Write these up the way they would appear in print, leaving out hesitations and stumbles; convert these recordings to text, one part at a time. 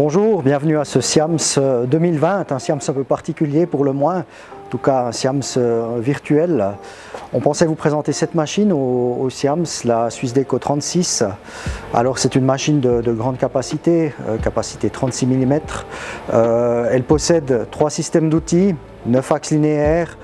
Bonjour, bienvenue à ce SIAMS 2020, un SIAMS un peu particulier pour le moins, en tout cas un SIAMS virtuel. On pensait vous présenter cette machine au SIAMS, la SwissDeco 36. Alors c'est une machine de grande capacité, capacité 36 mm. Elle possède 3 systèmes d'outils, 9 axes linéaires.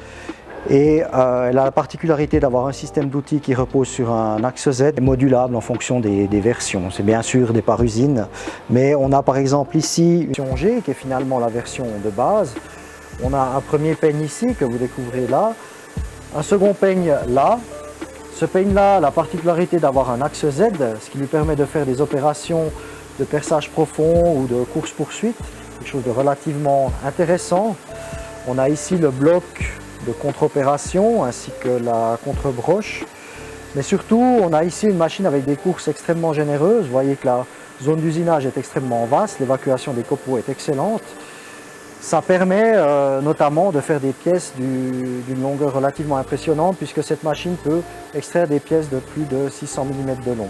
Et elle a la particularité d'avoir un système d'outils qui repose sur un axe Z modulable en fonction des versions. C'est bien sûr des par-usines, mais on a par exemple ici une version G qui est finalement la version de base. On a un premier peigne ici que vous découvrez là, un second peigne là. Ce peigne-là a la particularité d'avoir un axe Z, ce qui lui permet de faire des opérations de perçage profond ou de course-poursuite, quelque chose de relativement intéressant. On a ici le bloc de contre-opération ainsi que la contre-broche. Mais surtout, on a ici une machine avec des courses extrêmement généreuses. Vous voyez que la zone d'usinage est extrêmement vaste, l'évacuation des copeaux est excellente. Ça permet notamment de faire des pièces d'une longueur relativement impressionnante puisque cette machine peut extraire des pièces de plus de 600 mm de long.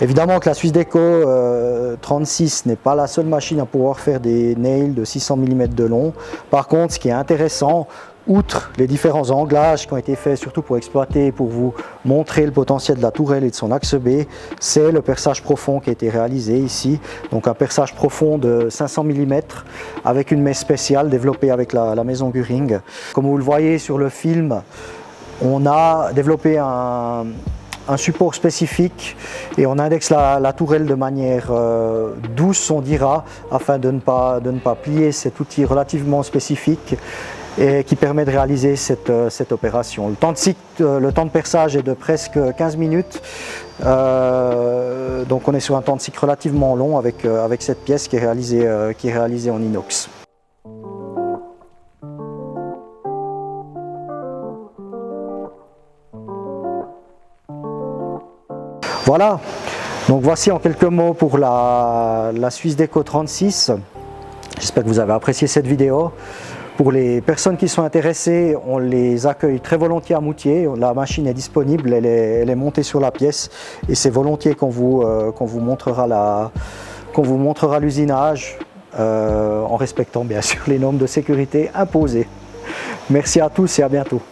Évidemment que la SwissDeco 36 n'est pas la seule machine à pouvoir faire des nails de 600 mm de long. Par contre, ce qui est intéressant, outre les différents anglages qui ont été faits surtout pour exploiter et pour vous montrer le potentiel de la tourelle et de son axe B, c'est le perçage profond qui a été réalisé ici. Donc un perçage profond de 500 mm avec une mèche spéciale développée avec la maison Güring. Comme vous le voyez sur le film, on a développé un support spécifique et on indexe la tourelle de manière douce, on dira, afin de ne pas plier cet outil relativement spécifique et qui permet de réaliser cette opération. Le temps de perçage est de presque 15 minutes, donc on est sur un temps de cycle relativement long avec cette pièce qui est réalisée en inox. Voilà, donc voici en quelques mots pour la SwissDeco 36. J'espère que vous avez apprécié cette vidéo. Pour les personnes qui sont intéressées, on les accueille très volontiers à Moutier. La machine est disponible, elle est montée sur la pièce et c'est volontiers qu'on vous montrera l'usinage en respectant bien sûr les normes de sécurité imposées. Merci à tous et à bientôt.